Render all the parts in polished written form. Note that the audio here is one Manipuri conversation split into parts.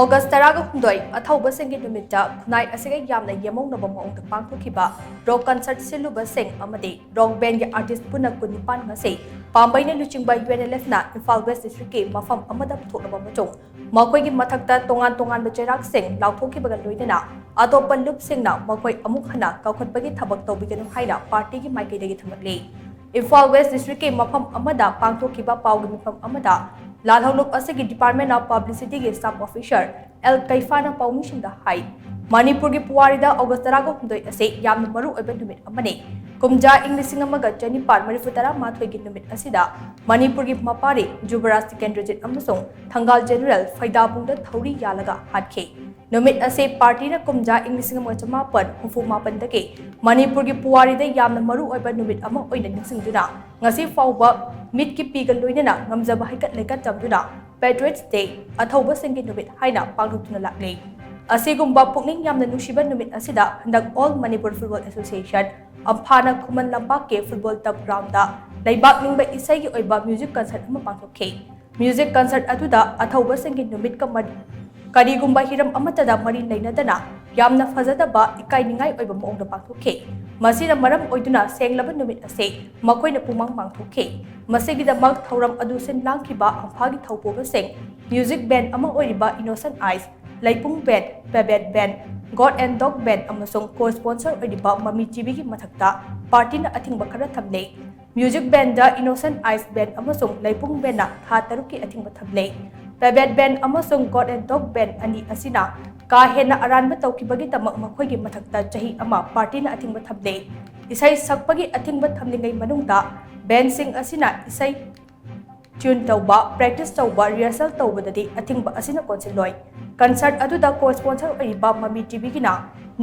August 18 अथौबा सिंगी नुमित्ता खुनाई असिगे यामना यमौनबा मौंगदा पांगथोखिबा रॉक कंसर्ट सिलुबा सिंग अमदि रॉक बैंड के आर्टिस्ट पुना कुनिपान ngase पांबैने लुचिंगबा UNLF ना इम्फाल वेस्ट डिस्ट्रिक्ट के मफम अमदा पुथोलबा मचों मखोइगी मथक्ता तोंगान तोंगान बचेराक सिंग लाउथोखिबगा लोइदना अतोपा लुप सिंगना मखोइ अमुक हना कौखटबगी थबक तौबिगनु हाइना पार्टी की माइकेदगी थमकले इम्फाल वेस्ट डिस्ट्रिक्ट के मफम अमदा पांगथोखिबा पाउगी मफम अमदा लालहौलुप असिगी डिपार्टमेंट ऑफ पब्लिसिटी के स्टाफ ऑफिसर एल कैफाना पाउमिशिंदा हाई मणिपुर की पुवारीदा ऑगस्ट 19 असे यामना मरु ओइबा नुमित अमने कुमजा इंग्लिसिंग अमगा चनिपाल मरिफुतरा माथोइ की नुमित असिदा मणिपुर की मपारी जुबराज केंद्रजित अमसों थंगाल जनरल फैदापुंगदा थौरी यालगा हाटखे नुमित असे पार्टी ना कुमजा इंग्लिसिंग अमगा चमापन हुफु मापन दके मणिपुर की पुवारीदा यामना मरु ओइबा नुमित अमा ओइना निंगसिंगदुना ngasi fauba mit ki pigal loinana ngamjaba haikat lekat jamduna Patriots Day athauba singi numit haina pangthokna lakle asigumba pukning yamna nusiba numit asida handak All Manipur Football Association amphana khuman lampak ke football tab ground da laibak ningba isai gi oiba music concert ama pangthokhe music concert aduda athauba singi numit ka karigumba hiram amatada mari leinadana yamna fazadaba ikainingai oiba mongda pangthokhe masina maram oiduna senglaba numit ase makoina pumang pangthokhe masigidamak thauram adu sen langkhiba amphagi thaupoba seng music band ama oiriba Innocent Eyes laipung band pebet band God and Dog band amasong co-sponsor oiriba Mami TV gi mathakta party na athingba khara thamle music band da Innocent Eyes band amasong laipung band na tha taruki athingba thamle pebet band amasong God and Dog band ani asina ka hena aranba tawkibagi tamak makhoigi mathakta chahi ama party na athingba thamle isai sakpagi athingba thamlingai manungda band sing asina isai tune tawba practice tawba rehearsal tawbadadi athingba asina konsiloi concert aduda co-sponsor oiba Mami TV gina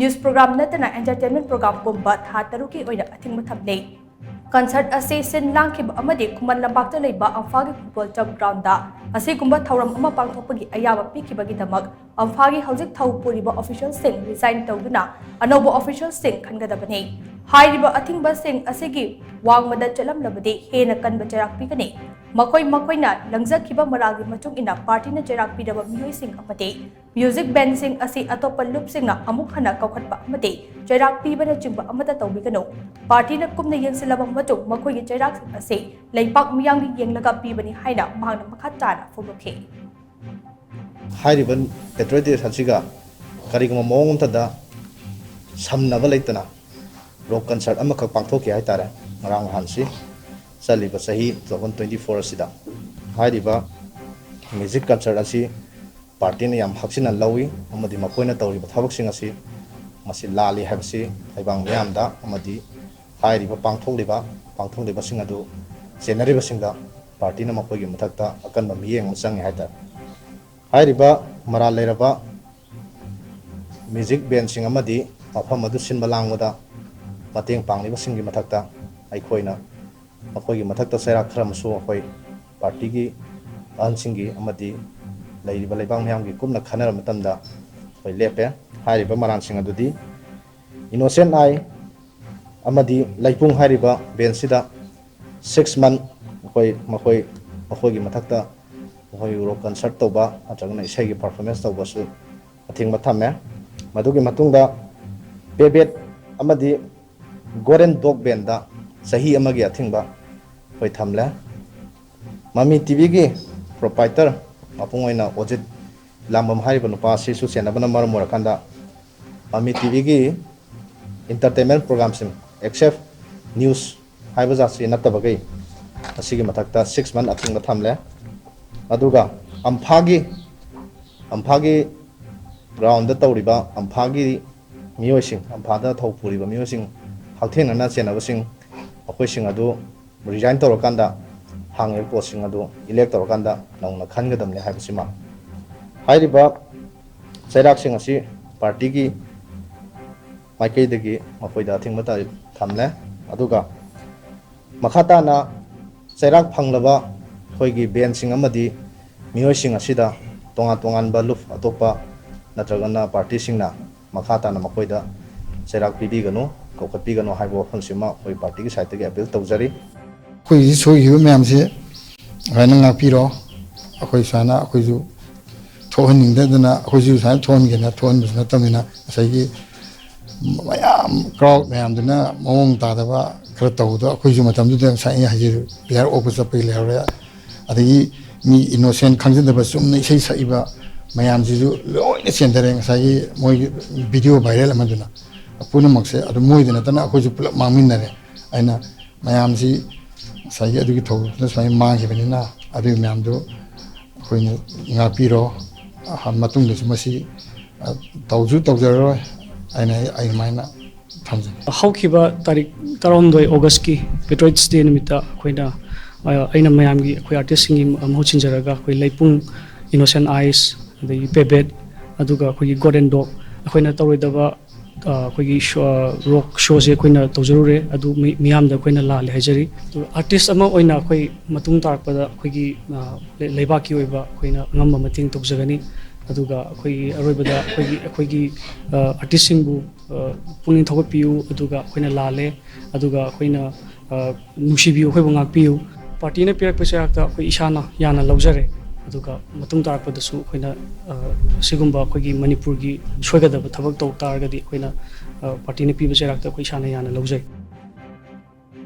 news program natana entertainment program bomba tha taruki oina athingba thamle concert ase sin langkhiba amadi khuman lambakta leiba amphagi football club ground da asigumba thauram ama pangthokpagi ayaba pikibagi damak amphagi hojik thau puriba official sing resign tawduna anobo official sing khangadabane hairiba athingba sing asigi wangmada chalamlabadi hena kanba charak pikane makoina langjakhiba maragi machung ina party na charak pidaba miyoi sing amate music band sing asi atopa loop sing na amuk hana kaukhatpa amate charak pibana chingba amata tawbigano party na kumna yengsilaba machung makoigi charak ase leipak miyanggi yenglaga pibani haina mahangna makhatana fomokhe हाइरिबन पेट्रोल साचिगा करिगम मोंग तदा समनब लेतना रॉक कंसर्ट अमख पांथोके हाइतारे ngरang hansi saliba sahi 2024 asida hairiba music concert asi party na yam haksina lawi amadi makoina tawriba thabak sing asi masi lali habsi haibang yamda amadi hairiba pangthokliba sing adu generary basingda party na makoigi mathakta akanba miyeng musang haita hairiba mara leraba music band sing amadi mafam adu sinba langwada mateng pangliba singi mathakta aikoina akoigi mathakta sera khramsu akoi party gi ansingi amadi leiriba leibang myam gi kumna khanara matamda koi lepe hairiba maran sing adudi Innocent Eye amadi laipung hairiba band sida 6 month makoi gi mathakta hoi rock concert toba atagna isai gi performance toba su athingba thamme madugi matungda pebet amadi Golden Dog band da sahi amagi athingba hoi thamle Mami TV gi proprietor apungoina ojit lambam hariba nupa si su senabana marmora kanda Mami TV gi entertainment program sim except news haiba jasi natabagai asigi mathakta 6 month athingba thamle aduga amphagi ground da tawriba amphagi miyoising amphada thau puriba miyoising hauthen na chenabasing akoi sing adu resign tawrakanda hange posting adu elect tawrakanda nongna khangadamne haibasima hairiba chairak sing asi party gi maikei dagi mapoida thingmata thamle aduga makhata na chairak phanglaba khoigi band sing amadi miyoi sing asida tongan ba luf atopa natragana party sing na makhata na makoida chairak pibi ganu kokhapi ganu haibo phonsima khoi party gi site gi appeal tawjari khoi soi hu myam se raina ngapiro akhoi sana akhoi ju ꯊꯣꯛꯍꯟꯅꯤꯡꯗꯗꯅ ꯑꯩꯈꯣꯏꯁꯨ ꯁꯨꯃꯥꯏꯅ ꯊꯣꯛꯍꯟꯒꯦꯅ ꯊꯣꯛꯍꯟꯕꯁꯨ ꯅꯠꯇꯕꯅꯤ나 ꯉꯁꯥꯏꯒꯤ ꯃꯌꯥꯝ ꯀ꯭ꯔꯥꯎꯗ ꯃꯌꯥꯝꯗꯨꯅ ꯃꯑꯣꯡ ꯇꯥꯗꯕ ꯈꯔ ꯇꯧꯕꯗꯣ ꯑꯩꯈꯣꯏꯁꯨ ꯃꯇꯝꯗꯨꯗ ꯉꯁꯥꯏ ꯑꯩ ꯍꯥꯏꯖꯔꯤ ꯄ꯭ꯂꯦꯌꯔ ꯑꯣꯛꯄ ꯆꯠꯄꯒꯤ ꯂꯩꯍꯧꯔꯦ ꯑꯗꯒꯤ ꯃꯤ ꯏꯅꯣꯁꯦꯟ ꯈꯪꯖꯗꯕ ꯆꯨꯝꯅ ꯏꯁꯩ ꯁꯛꯏꯕ ꯃꯌꯥꯝꯁꯤꯁꯨ ꯂꯣꯏꯅ ꯆꯦꯟꯊꯔꯦ ꯉꯁꯥꯏꯒꯤ ꯃꯣꯏꯒꯤ ꯚꯤꯗꯤꯑꯣ ꯚꯥꯏꯔꯦꯜ ꯑꯃꯗꯨꯅ ꯄꯨꯝꯅꯃꯛꯁꯦ ꯑꯗꯨ ꯃꯣꯏꯗ ꯅꯠꯇꯅ ꯑꯩꯈꯣꯏꯁꯨ ꯄꯨꯂꯞ ꯃꯥꯡꯃꯤꯟꯅꯔꯦ ꯑꯩꯅ ꯃꯌꯥꯝꯁꯤ ꯉꯁꯥꯏꯒꯤ ꯑꯗꯨꯒꯤ ꯊꯧꯗꯣꯛꯇꯨꯅ ꯁꯨꯃꯥꯏꯅ ꯃꯥꯡꯈꯤꯕꯅꯤꯅ ꯑꯗꯨꯒꯤ ꯃꯌꯥꯝꯗꯨ ꯑꯩꯈꯣꯏꯅ ꯉꯥꯛꯄꯤꯔꯣ ꯃꯇꯨꯡꯗꯁꯨ ꯃꯁꯤ ꯇꯧꯁꯨ ꯇꯧꯖꯔꯔꯣꯏ ꯑꯩꯅ ꯑꯗꯨꯃꯥꯏꯅ ꯊꯝꯖꯒꯦ ꯍꯧꯈꯤꯕ ꯇꯥꯔꯤꯛ 16 ꯑꯣꯒꯁꯀꯤ ꯄꯦꯇ꯭ꯔꯣꯏꯠꯁ ꯗꯦ ꯅꯨꯃꯤꯠꯇ ꯑꯩꯈꯣꯏꯅ ꯑꯩꯅ ꯃꯌꯥꯝꯒꯤ ꯑꯩꯈꯣꯏ ꯑꯥꯔꯇꯤꯁꯁꯤꯡꯒꯤ ꯃꯍꯨꯠ ꯁꯤꯟꯖꯔꯒ ꯑꯩꯈꯣꯏ ꯂꯩꯄꯨꯡ ꯏꯅꯣꯁꯦꯟ ꯑꯥꯏꯁ ꯑꯗꯒꯤ ꯄꯦꯕꯦꯠ ꯑꯗꯨꯒ ꯑꯩꯈꯣꯏꯒꯤ ꯒꯣꯜꯗꯟ ꯗꯣꯒ ꯑꯩꯈꯣꯏꯅ ꯇꯧꯔꯣꯏꯗꯕ ꯑꯩꯈꯣꯏꯒꯤ ꯔꯣꯛ ꯁꯣꯁꯦ ꯑꯩꯈꯣꯏꯅ ꯇꯧꯖꯔꯨꯔꯦ ꯑꯗꯨ ꯃꯤꯌꯥꯝꯗ ꯑꯩꯈꯣꯏꯅ ꯂꯥꯜꯂꯦ ꯍꯥꯏꯖꯔꯤ ꯑꯗꯨꯒ ꯑꯥꯔꯇꯤꯁ ꯑꯃ ꯑꯣꯏꯅ ꯑꯩꯈꯣꯏ ꯃꯇꯨꯡ ꯇꯥꯔꯛꯄꯗ ꯑꯩꯈꯣꯏꯒꯤ ꯂꯩꯕꯥꯛꯀꯤ ꯑꯣꯏꯕ ꯑꯩꯈꯣꯏꯅ ꯑꯉꯝꯕ ꯃꯇꯦꯡ ꯇꯧꯖꯒꯅꯤ ꯑꯗꯨꯒ ꯑꯩꯈꯣꯏꯒꯤ ꯑꯔꯣꯏꯕꯗ ꯑꯩꯈꯣꯏꯒꯤ ꯑꯥꯔꯇꯤꯁꯁꯤꯡꯕꯨ ꯄꯨꯛꯅꯤꯡ ꯊꯧꯒꯠꯄꯤꯌꯨ ꯑꯗꯨꯒ ꯑꯩꯈꯣꯏꯅ ꯂꯥꯜꯂꯦ ꯑꯗꯨꯒ ꯑꯩꯈꯣꯏꯅ ꯅꯨꯡꯁꯤꯕꯤꯌꯨ ꯑꯩꯈꯣꯏꯕꯨ ꯉꯥꯛꯄꯤꯌꯨ ꯄꯥꯔꯇꯤꯅ ꯄꯤꯔꯛꯄ ꯆꯩꯔꯥꯛꯇ ꯑꯩꯈꯣꯏ ꯏꯁꯥꯅ ꯌꯥꯅ ꯂꯧꯖꯔꯦ ꯑꯗꯨꯒ ꯃꯇꯨꯡ ꯇꯥꯔꯛꯄꯗꯁꯨ ꯑꯩꯈꯣꯏꯅ ꯑꯁꯤꯒꯨꯝꯕ ꯑꯩꯈꯣꯏꯒꯤ ꯃꯅꯤꯄꯨꯔꯒꯤ ꯁꯣꯏꯒꯗꯕ ꯊꯕꯛ ꯇꯧ ꯇꯥꯔꯒꯗꯤ ꯑꯩꯈꯣꯏꯅ ꯄꯥꯔꯇꯤꯅ ꯄꯤꯕ ꯆꯩꯔꯥꯛꯇ ꯑꯩꯈꯣꯏ ꯏꯁꯥꯅ ꯌꯥꯅ ꯂꯧꯖꯩ